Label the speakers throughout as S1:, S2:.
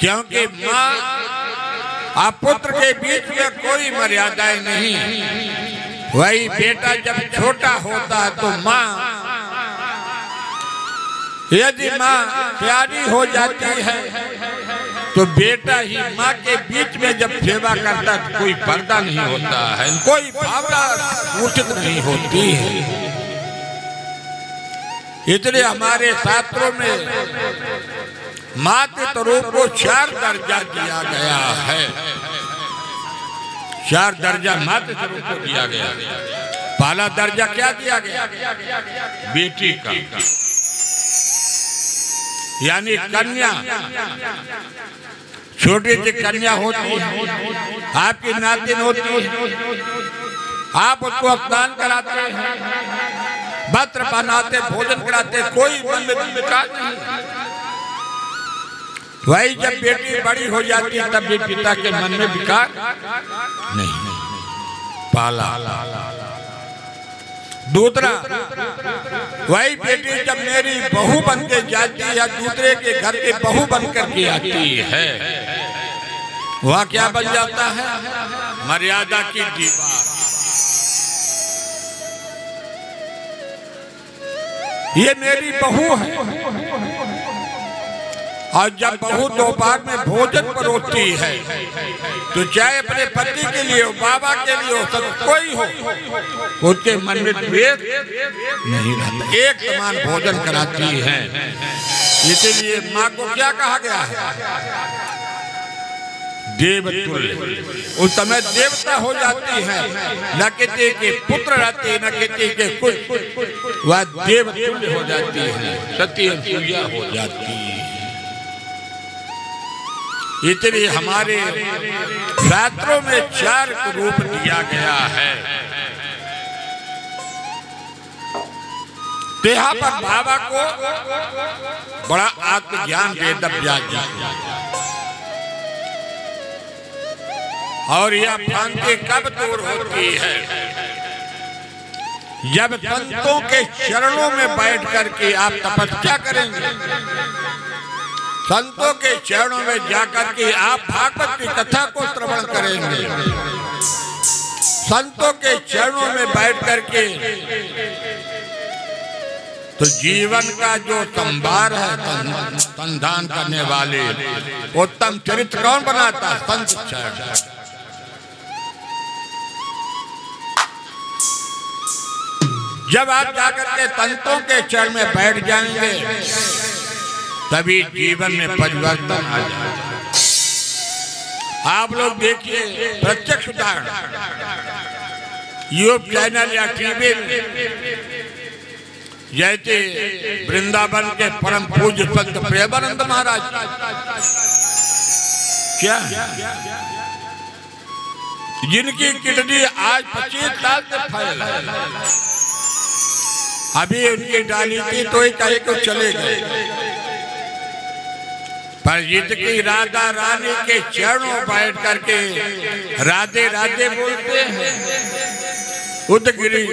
S1: क्योंकि माँ और पुत्र के बीच में कोई मर्यादाएं नहीं। वही बेटा जब छोटा होता है तो माँ, यदि माँ प्यारी हो जाती है तो बेटा ही माँ के बीच में जब सेवा करता है तो कोई पर्दा नहीं होता है, कोई भावना उचित नहीं होती है। इसलिए हमारे शास्त्रों में मातृत्व रूप को 4 दर्जा दिया गया है। 4 दर्जा मातृत्व रूप को दिया गया। पहला दर्जा क्या दिया गया? बेटी का, यानी कन्या। छोटी सी कन्या होती है, आपकी नातिन होती है, आप उसको स्नान कराते हैं, वस्त्र पहनाते, भोजन कराते, कोई मन में विकार नहीं। वही जब बेटी बड़ी हो जाती है तब भी पिता के मन में विकार नहीं। पाला। दूसरा, वही बेटी जब मेरी बहू बन के जाती है या दूसरे के घर की बहू बन करके आती है, वह क्या बन जाता है? मर्यादा की दीवार। ये मेरी बहू है। और जब बहू दोपहर में भोजन परोसती है तो चाहे अपने पति के लिए हो, बाबा के लिए हो, सब कोई हो, उसके मन में द्वेष नहीं रहता, एक समान भोजन कराती है। इसलिए माँ को क्या कहा गया है? देवतुल्य। उस समय देवता हो जाती है, न किसी के पुत्र रहते, न किसी के कुछ, वह देवतुल्य हो जाती है, सती पूजा हो जाती है। इसलिए हमारे शास्त्रों में 4 रूप दिया गया है। तो यहाँ पर बाबा को बड़ा आत्मज्ञान वेद व्यास जी, और यह भ्रांति कब दूर होती है? जब संतों के चरणों में बैठ करके आप तपस्या करेंगे, संतों के चरणों में जाकर के आप भागवत की कथा को श्रवण करेंगे, संतों के चरणों में बैठ करके, तो जीवन का जो संभार है संधान करने वाले उत्तम चरित्र कौन बनाता? संत चरण। जब आप जाकर के संतों के चरण में बैठ जाएंगे तभी जीवन में परिवर्तन आ जाएगा। आप लोग देखिए प्रत्यक्ष उदाहरण, यूट्यूब चैनल या टीवी, जैसे वृंदावन के परम पूज्य संत प्रेमानंद महाराज, क्या जिनकी किडनी आज 25 साल से फैल है, अभी उनकी डाली थी तो ही कहीं को चले गए, पर जितनी राधा रानी के चरणों बैठ करके राधे राधे बोलते हैं, उदगिरी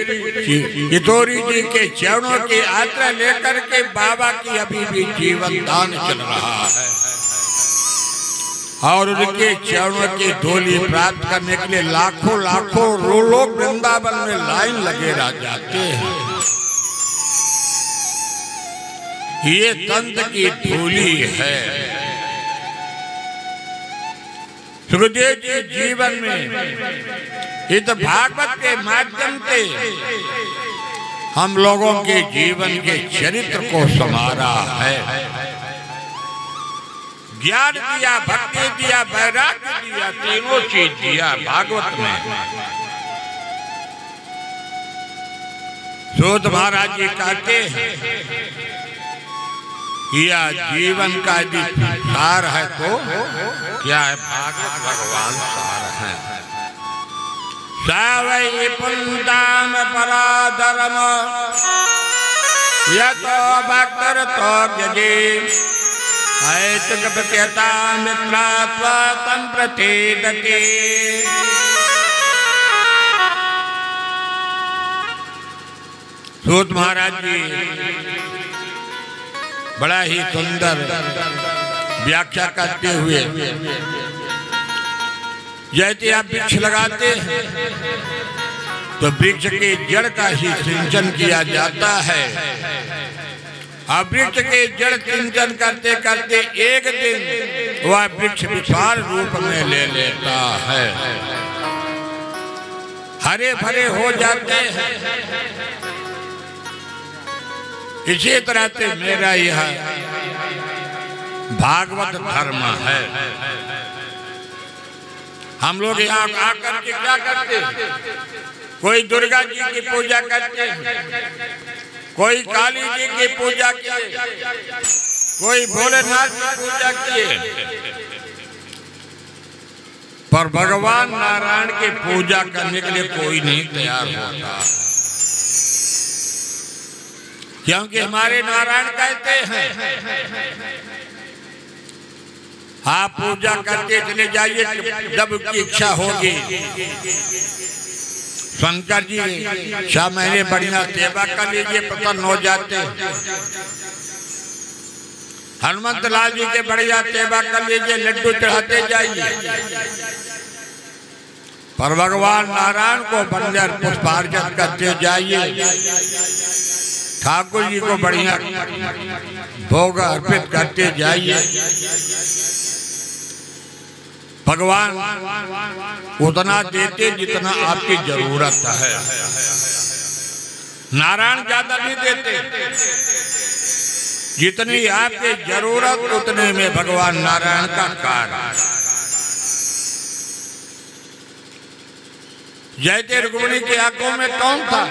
S1: कितोरी जी के चरणों की यात्रा लेकर के बाबा की अभी भी जीवन दान चल रहा है, और उनके चरणों की धूली प्राप्त करने के लिए लाखों लाखों लोग वृंदावन में लाइन लगे रह जाते हैं। ये संत की धूली है। सुखदेव जी जीवन में इस भागवत के माध्यम से हम लोगों के जीवन के चरित्र को संवारा है। ज्ञान दिया, भक्ति दिया, वैराग्य दिया, तीनों चीज दिया भागवत में। सूत महाराज जी कहते हैं यह जीवन का यदि सार है तो क्या है? भागवत भगवान सार है। सावै पुंदाम पराधर्म यतो भक्तर तो यजे ऐतक प्रत्यता मित्रात्वा तम प्रतीदते। सूत महाराज जी बड़ा ही सुंदर व्याख्या करते हुए, जैसे आप वृक्ष लगाते हैं तो वृक्ष के जड़ का ही सिंचन किया जाता है। अब वृक्ष के जड़ सिंचन करते करते एक दिन वह वृक्ष विशाल रूप में ले लेता है, हरे भरे हो जाते हैं। इसी तरह से मेरा यह भागवत धर्म है। हम लोग यहाँ आकर के क्या करते हैं? कोई दुर्गा जी की पूजा करते हैं, कोई काली जी की पूजा किए, कोई भोलेनाथ की पूजा किए, पर भगवान नारायण की पूजा करने के लिए कोई नहीं तैयार होता। क्योंकि हमारे नारायण कहते हैं आप पूजा करके चले जाइए, जब उसकी इच्छा होगी। शंकर जी 6 महीने बढ़िया सेवा कर लीजिए, प्रसन्न हो जाते। हनुमंत लाल जी के बढ़िया सेवा कर लीजिए, लड्डू चढ़ाते जाइए। पर भगवान नारायण को बंदर पुष्पार्चन करते जाइए, ठाकुर जी को बढ़िया भोग अर्पित करते जाइए। भगवान उतना देते जितना आपकी जरूरत है। नारायण ज्यादा नहीं देते, जितनी आपकी जरूरत उतने में भगवान नारायण का कार्य। जैसे रुक्मिणी की आंखों में कौन था?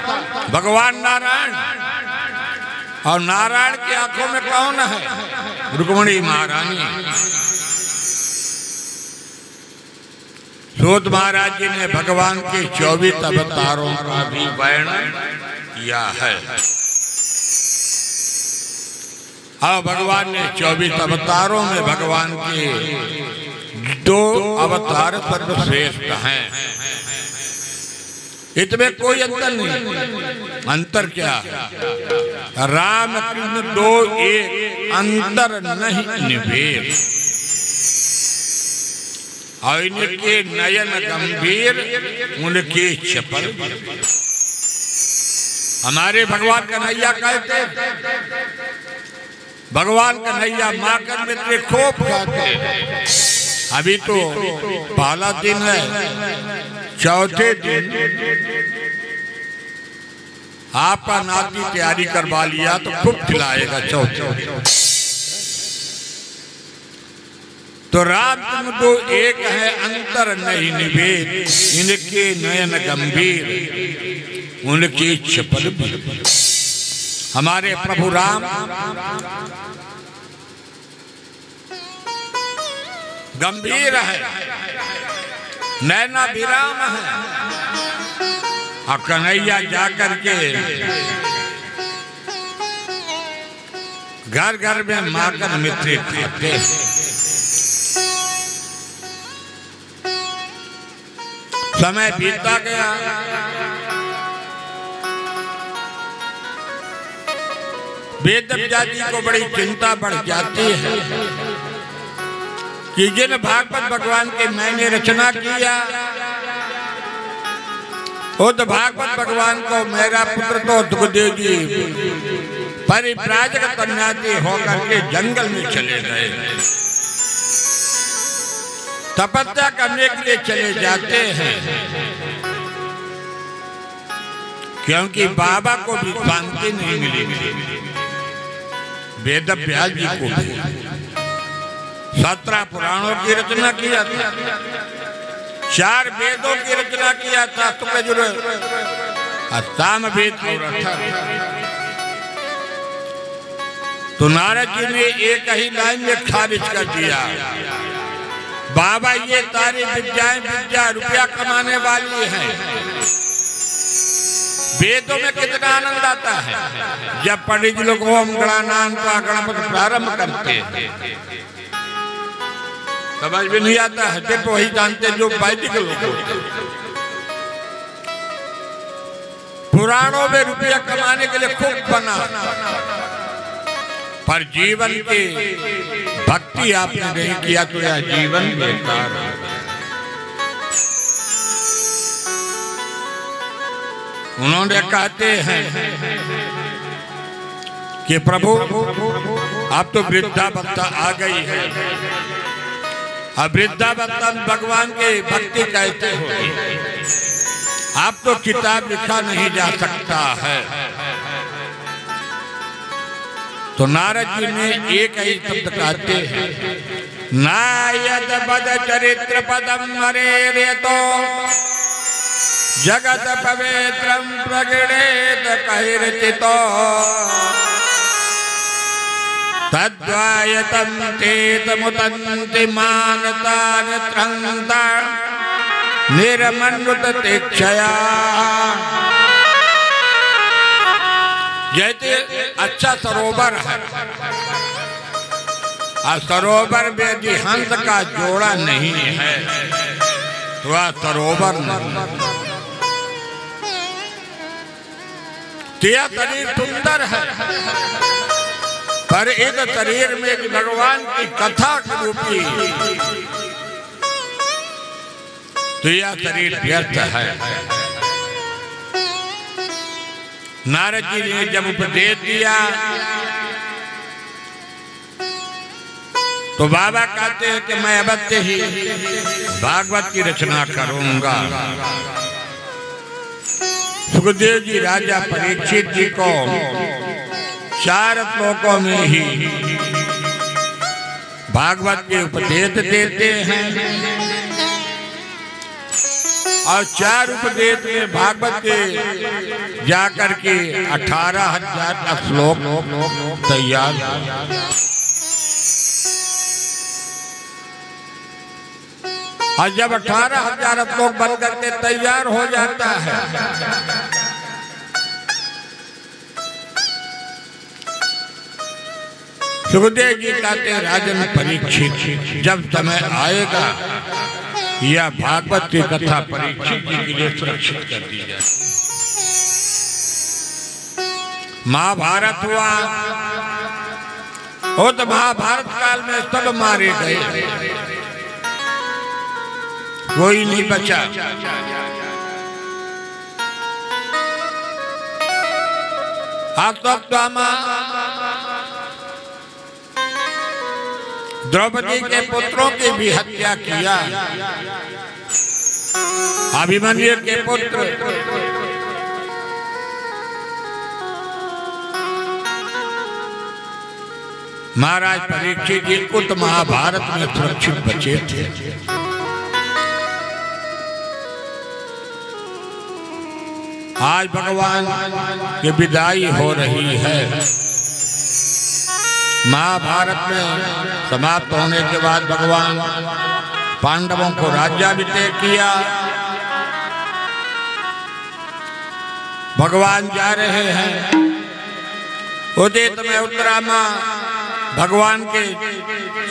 S1: भगवान नारायण। और नारायण की आंखों में कौन है? रुक्मिणी महारानी। सूत महाराज जी ने भगवान के 24 अवतारों का भी वर्णन किया है। और भगवान ने 24 अवतारों में भगवान के 2 अवतार सर्वश्रेष्ठ हैं। इसमें कोई अंतर नहीं। अंतर क्या? राम कृष्ण 2 एक, अंतर नहीं निभेद। और इनके नयन गंभीर, उनके चपल। हमारे भगवान कन्हैया कहते, भगवान कन्हैया माखन मित्र खूब खाते। अभी तो पहला दिन है, चौथे दिन आपका नाती तैयारी करवा लिया तो खूब खिलाएगा चौथे। तो राम 2 एक है, अंतर नहीं निभेद। इनके नयन गंभीर, उनकी चपल भी। हमारे प्रभु राम गंभीर है, नैना विराम है। और कन्हैया जाकर के घर घर में माखन मित्र खाते। समय बीतता गया, वेदव्यास जी को बड़ी चिंता बढ़ जाती है कि जिन भागवत भगवान के मैंने रचना किया, उस भागवत भगवान को मेरा पुत्र तो सुखदेव जी परिव्राजक सन्यासी होकर के जंगल में चले गए। तपस्या करने के लिए चले जाते हैं, क्योंकि बाबा को भी शांति नहीं मिली। वेदव्यास जी को भी 17 पुराणों की रचना किया था, 4 वेदों की रचना किया था, सामवेद को रखा। तो नारद जी ने एक ही लाइन में खारिज कर दिया, बाबा ये सारी विद्याएं विद्या रुपया कमाने वाली हैं। वेदों में कितना आनंद आता है जब पंडित लोग ओम गणानान्त्वा गणपति प्रारंभ करते हैं। समझ में नहीं आता है, सिर्फ वही जानते जो वैदिक लोग होते हैं। पुराणों में रुपया कमाने के लिए खूब बना, पर जीवन की भक्ति आपने नहीं किया तो यह जीवन बेकार है। उन्होंने कहते हैं कि प्रभु अब तो वृद्धावस्था आ गई है, अब वृद्धावस्था में भगवान के भक्ति कैसे हो, अब तो किताब लिखा नहीं जा सकता है। तो नारद जी ने एक ही शब्द कहते हैं, नायद बद चरित्र पदम मरे तो जगत पवित्रम प्रगणेत कैर्चितो तद्वायतं तेतमुतन्ति मानतान त्रंता निर्मन्नुत तीक्षया। जैसे अच्छा सरोवर है, और सरोवर में यदि हंस का जोड़ा नहीं है तो वह सरोवर नहीं। यह शरीर सुंदर है, पर इस शरीर में भगवान की कथा रूपी तो यह शरीर व्यर्थ है। नारद जी ने जब उपदेश दिया तो बाबा कहते हैं कि मैं अवश्य ही भागवत की रचना करूंगा। सुखदेव जी राजा परीक्षित जी को 4 श्लोकों में ही भागवत के उपदेश देते हैं, और 4 उपदेश में भागवत के जाकर के 18,000 श्लोक तैयार। और जब 18,000 श्लोक बन करके तैयार हो जाता है सुखदेव जी कहते हैं, राजन परीक्षित जब समय आएगा यह भागवत की कथा परीक्षित जी के लिए सुरक्षित कर दी जाए। महाभारत हुआ, वो तो महाभारत काल में सब मारे गए, कोई नहीं बचा। अश्वत्थामा द्रौपदी के पुत्रों की भी हत्या किया। अभिमन्यु के पुत्र महाराज परीक्षित जी उत महाभारत में सुरक्षित बचे थे। आज भगवान की विदाई हो रही है। महाभारत में समाप्त होने के बाद भगवान पांडवों को राज्याभिषेक किया। भगवान जा रहे हैं, उदित में उत्तरामा भगवान के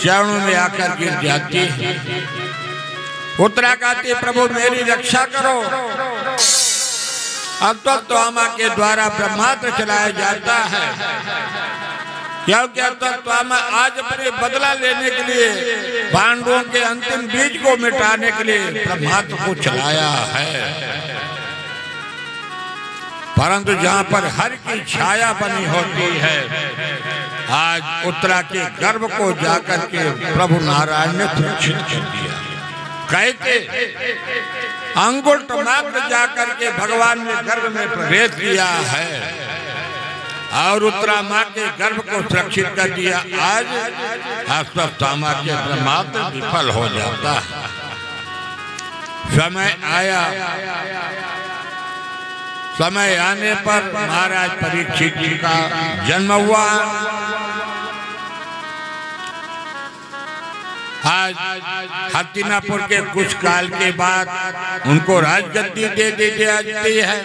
S1: चरणों में आकर गिर जाती है। उत्तरा कहती, प्रभु मेरी रक्षा करो। अश्वत्थामा के द्वारा ब्रह्मास्त्र चलाया जाता है, क्योंकि अश्वत्थामा आज अपने बदला लेने के लिए पांडवों के अंतिम बीज को मिटाने के लिए ब्रह्मास्त्र को चलाया है। परंतु जहाँ पर हर की छाया बनी होती है, आज उत्तरा के गर्भ को जाकर के प्रभु नारायण ने सुरक्षित कर दिया। कहते अंगुष्ठ मात्र जाकर के भगवान ने गर्भ में प्रवेश किया है और उत्तरा माँ के गर्भ को सुरक्षित कर दिया। आज अश्वत्थामा के ब्रह्मास्त्र विफल हो जाता है। समय आया, समय आने पर महाराज परीक्षित जी का जन्म हुआ। आज हस्तिनापुर के कुछ काल के बाद उनको राजगद्दी दे दी जाती है।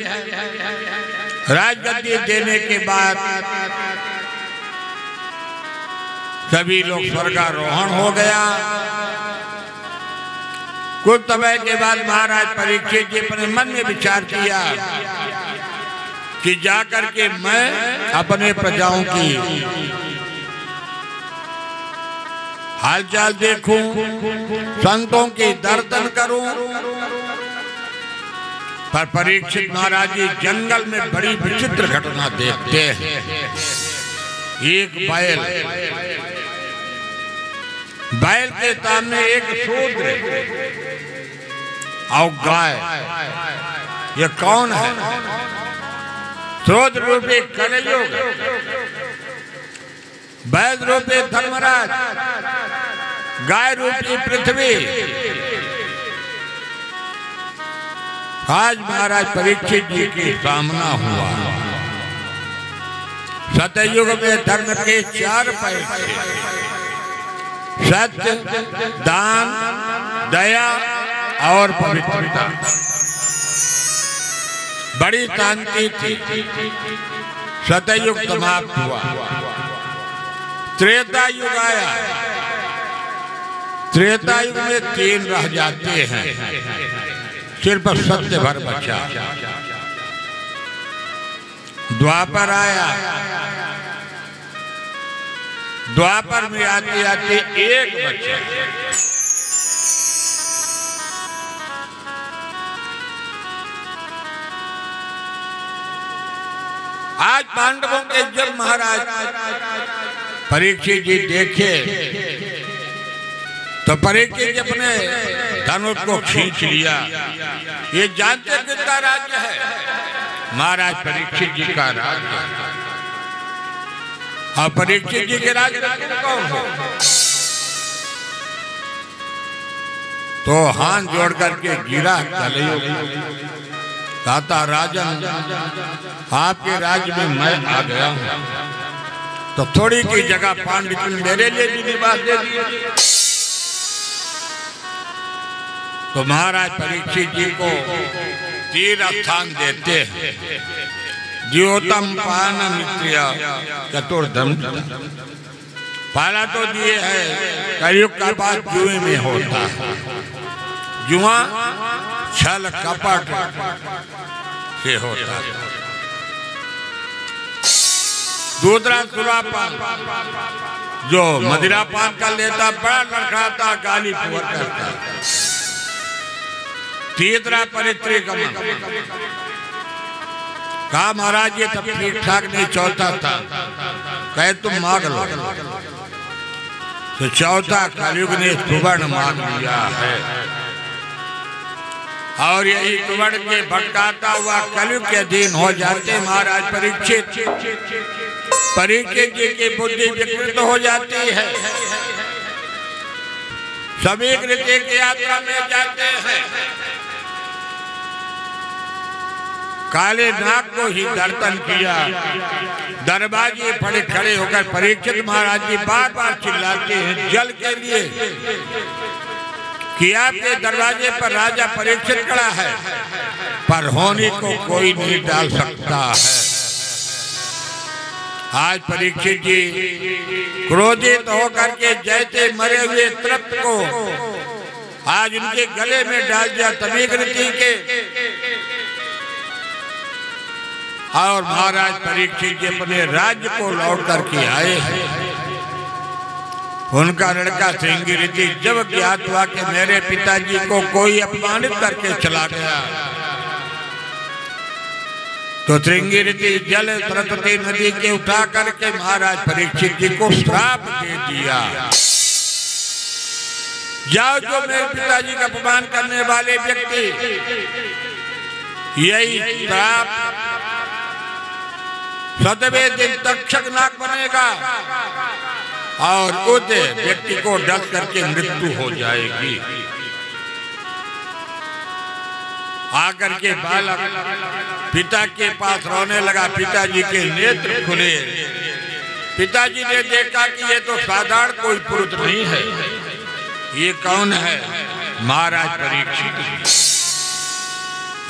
S1: राजगद्दी देने के बाद सभी लोग स्वर्गारोहण हो गया। कुछ समय के बाद महाराज परीक्षित जी अपने मन में विचार किया कि जाकर के मैं अपने प्रजाओं की हालचाल देखूं, संतों की दर्शन करूं। पर परीक्षित महाराज जी जंगल में बड़ी विचित्र घटना देखते हैं। एक बैल के सामने एक शूद्र और गाय। ये कौन है? शूद्र रूपी कलयुग, बैल रूपी धर्मराज, गाय रूपी पृथ्वी। आज महाराज परीक्षित जी की सामना हुआ। सतयुग में धर्म के 4 पैसे: सत्य, दान, दया और पवित्रता। बड़ी शांति थी। सतयुग समाप्त हुआ, त्रेता युग आया। त्रेता युग में 3 रह जाते हैं, सिर्फ सत्य भर बचा। द्वापर आया। द्वापर में आते आते एक बचा। आज पांडवों के जब महाराज परीक्षित जी देखे तो परीक्षित जी अपने धनुष को खींच लिया। ये जानते किसका राज्य है? महाराज परीक्षित जी का राज्य। और परीक्षित जी के राज्य कौन हो? तो हाथ जोड़ करके गिरा कलयुग। कहता राजन, आपके राज्य में मैं आ गया हूं, तो थोड़ी की जगह पांडित्य मेरे लिए भी निवास दे दिए। तो महाराज परीक्षित जी को तीर स्थान देते हैं। ज्योतम पान मित्रिया चतुर्धम। पहला तो दिए है कलयुग का बात जुए में होता है। जुआ छल कपट से होता है। दूसरा सुरापान, जो मदिरा पान कर लेता बड़ा लड़खड़ाता, गाली पुअर करता। तीसरा परित्रिगमन। कहा महाराज ये सब ठीक ठाक नहीं। चौथा था कहे तुम मांग लो। तो चौथा कलयुग ने सुवर्ण मांग लिया है। और यही सुवर्ण के भटकाता हुआ कलयुग के अधीन हो जाते महाराज परीक्षित। परीक्षित जी की बुद्धि विकृत हो जाती है। सभी कृत्य की यात्रा में जाते हैं। काले नाग को ही दर्शन किया। दरबाजे पड़े खड़े होकर परीक्षित महाराज जी बार बार चिल्लाते हैं जल के लिए कि आपके दरवाजे पर राजा परीक्षित खड़ा है, पर होनी को कोई नहीं डाल सकता है। आज परीक्षित जी क्रोधित होकर के जैसे मरे हुए तृप्त को आज उनके गले में डाल दिया तमीकृति के। और महाराज परीक्षित जी अपने राज्य को लौट करके आए हैं। उनका लड़का श्रृंगी जब ज्ञात हुआ कि मेरे पिताजी को कोई अपमानित करके चला गया, तो श्रृंगी जल सरस्वती नदी के उठा करके महाराज परीक्षित जी को श्राप दे दिया। जाओ, जो मेरे पिताजी का अपमान करने वाले व्यक्ति, यही श्राप सतवें दिन तक्षक नाग बनेगा और उस व्यक्ति को डस करके मृत्यु हो जाएगी। आकर के बालक पिता के पास रोने लगा। पिताजी के नेत्र खुले। पिताजी ने देखा कि ये तो साधारण कोई पुरुष नहीं है। ये कौन है? महाराज परीक्षित जी।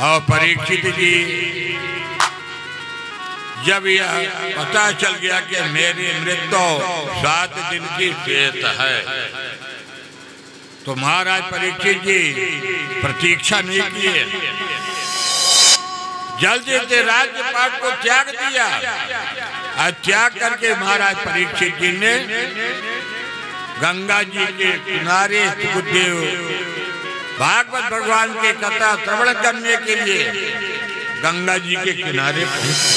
S1: और परीक्षित जी जब यह पता चल गया कि मेरी मृत्यु 7 दिन की शेष है, तो महाराज परीक्षित जी प्रतीक्षा नहीं किए, जल्दी से राज्यपाट को त्याग दिया। और त्याग करके महाराज परीक्षित जी ने गंगा जी के किनारे सुखदेव भागवत भगवान की कथा श्रवण करने के लिए गंगा जी के किनारे पहुंचे।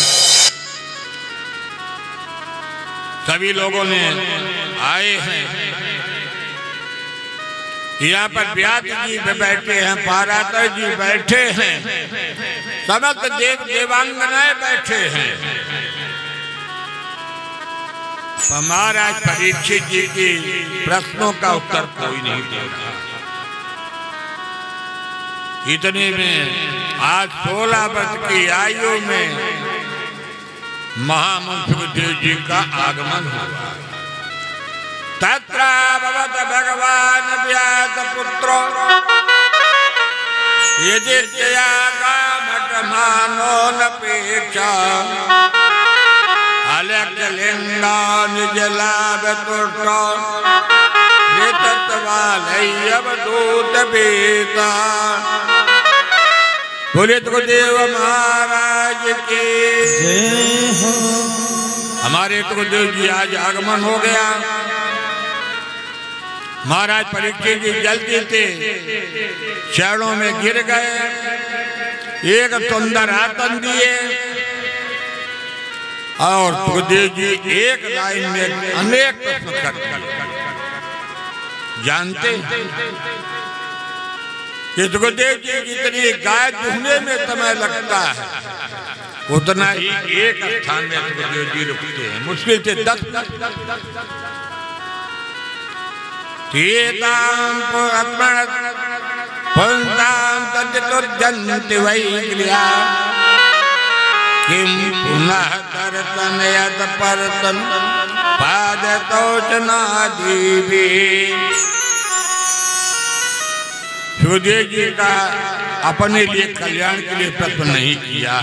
S1: सभी लोगों ने आए हैं, यहाँ पर व्यास जी बैठे हैं, पारातर जी बैठे हैं, समस्त देव देवांगनाएं बैठे हैं। महाराज परीक्षित जी के प्रश्नों का उत्तर कोई नहीं दे रहा। इतने में आज 16 वर्ष की आयु में महामंत्र सुखदेव जी का आगमन हुआ। तत्र भगवत भगवान व्यास पुत्रो यदि मानो नपेक्षा अलकलिंगा निजलाभ तुष्टो दूत बेता। बोले सुखदेव महाराज की जय हो। हमारे सुखदेव जी आज आगमन हो गया। महाराज परीक्षित जी जल्दी से चरणों में गिर गए, एक सुंदर आसन दिए और सुखदेव जी एक लाइन में अनेक प्रश्न करते। जानते कि सुखदेव जी जितनी गाय दुहने में समय लगता है उतना ही एक स्थान में सुखदेव जी रुकते हैं, मुश्किल से 10 किम पुनः दर्शन यद परतन पाद तोचनादीवी। सुखदेव जी का अपने लिए कल्याण के लिए प्रश्न नहीं किया,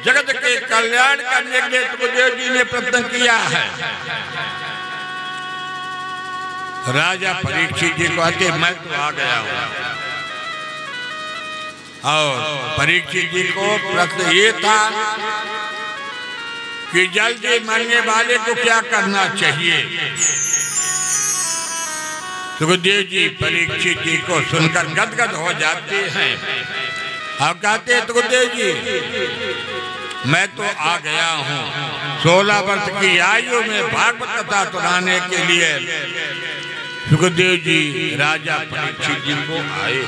S1: जगत के कल्याण करने के लिए सुखदेव जी ने प्रश्न किया है। राजा परीक्षित जी कहते मैं तो आ गया हूं, और परीक्षित जी को प्रश्न ये था कि जल्दी मरने वाले को क्या करना चाहिए। सुखदेव जी परीक्षित जी को सुनकर गदगद हो जाते हैं और कहते हैं सुखदेव जी मैं तो आ गया हूँ, 16 वर्ष की आयु में भागवत कथा सुनाने के लिए सुखदेव जी राजा परीक्षित जी को आए।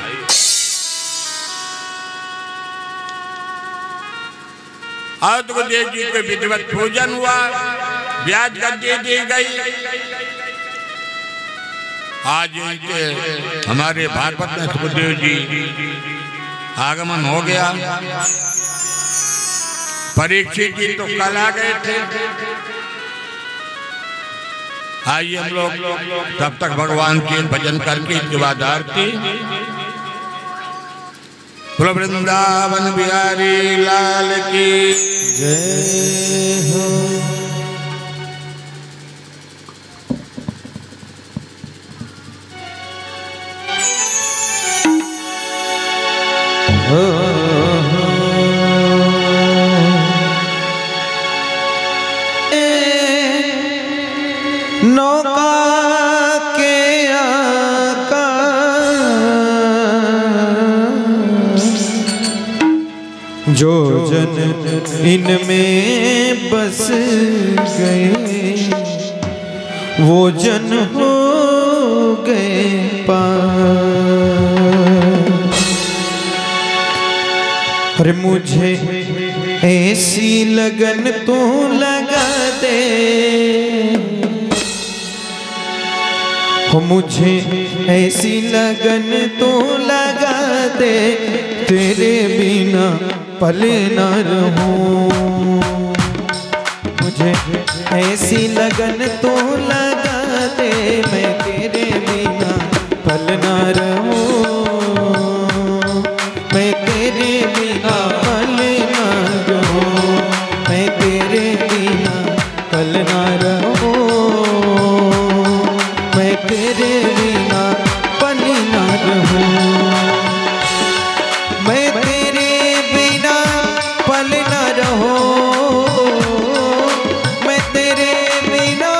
S1: और सुखदेव जी के विधिवत पूजन हुआ, ब्याज गद्दी दी गई। आज हमारे भागवत में सुखदेव जी आगमन हो गया। परीक्षित जी तो कल आ गए थे। आइए हम लोग तब तक भगवान के भजन करके इसके बाद आरती। वृंदावन बिहारी लाल की जय हो।
S2: नौका के आका जो जन इनमें बस गए वो जन हो गए पार। अरे मुझे ऐसी लगन तो लगा दे हो, मुझे ऐसी लगन तो लगा दे तेरे बिना पल न रहूं। मुझे ऐसी लगन तो लगा दे मैं तेरे बिना पल न रहूं। मैं तेरे बिना पल न रहूं, मैं तेरे बिना पल न रहूं, मैं तेरे बिना पल न रहूं। मैं तेरे बिना पल न रहूं, मैं तेरे बिना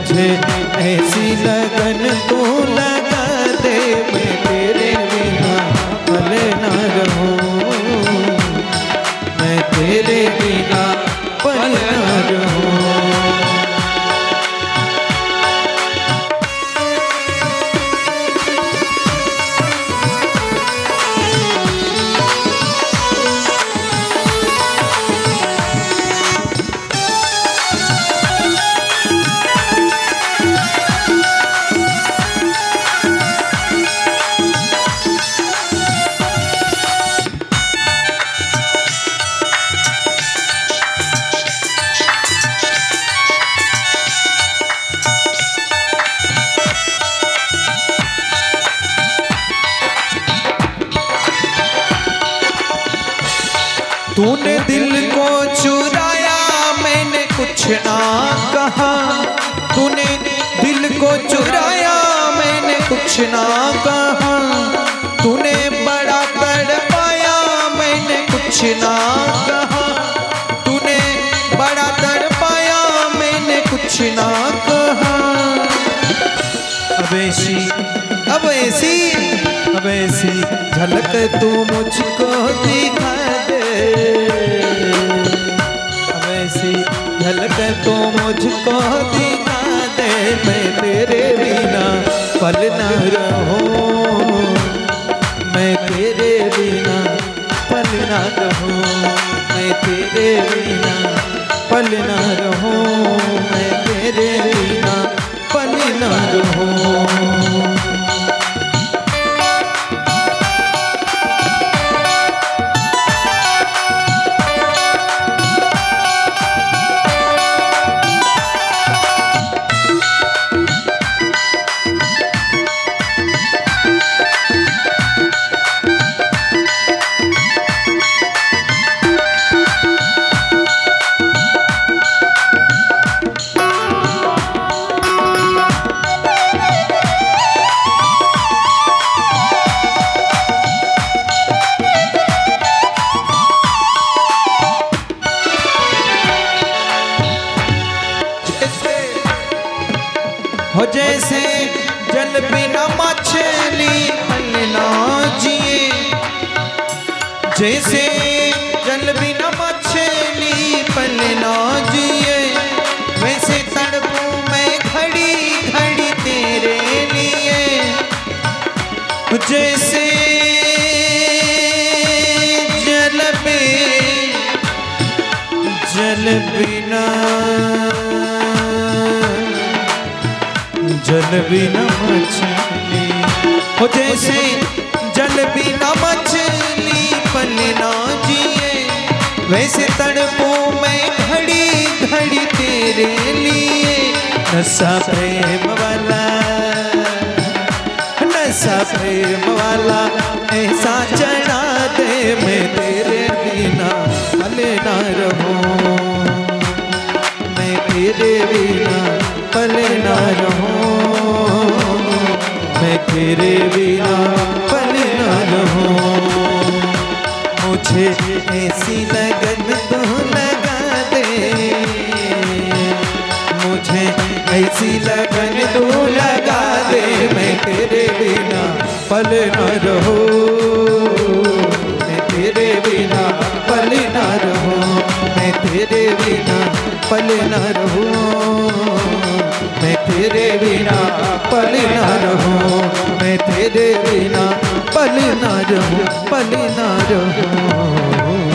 S2: मुझे ऐसी लगन तू लगा दे, मैं तेरे बिना पल न रहूं, मैं तेरे बिना पल न रहूं। तूने दिल को चुराया मैंने कुछ ना कहा, तूने दिल को चुराया मैंने कुछ ना कहा, तूने बड़ा तड़पाया मैंने कुछ ना कहा, तूने बड़ा तड़पाया मैंने कुछ ना कहा। अब ऐसी झलक तू मुझको दिखा दे, अब ऐसी झलक तू मुझको दिखा दे, मैं तेरे बिना पल न रहूं, मैं तेरे बिना पल न रहूं, मैं तेरे बिना पल न रहूं, मैं तेरे बिना पल न रहूं। हो जैसे जल बिना मछली पल ना जिए, जैसे जल बिना मछली पल ना जिए, वैसे तड़पूं मैं घड़ी घड़ी तेरे लिए, जैसे जल बिना मछली, हो जैसे जल बिना मछली पल ना जिए, वैसे तड़पूं मैं घड़ी घड़ी तेरे लिए। नशा प्रेम वाला, नशा प्रेम वाला ऐसा चढ़ा दे, मैं तेरे बिना पल ना रहूं, मैं तेरे बिना पल ना रहूं, मैं तेरे बिना पल ना रहूं। मुझे ऐसी लगन तू लगा दे, मुझे ऐसी लगन तू लगा दे, मैं तेरे बिना पल ना रहूं, मैं तेरे बिना पल ना रहूं, मैं तेरे बिना पल ना रहूं, मैं तेरे बिना पल ना रहूं, मैं तेरे बिना पल ना रहूं, पल ना रहूं।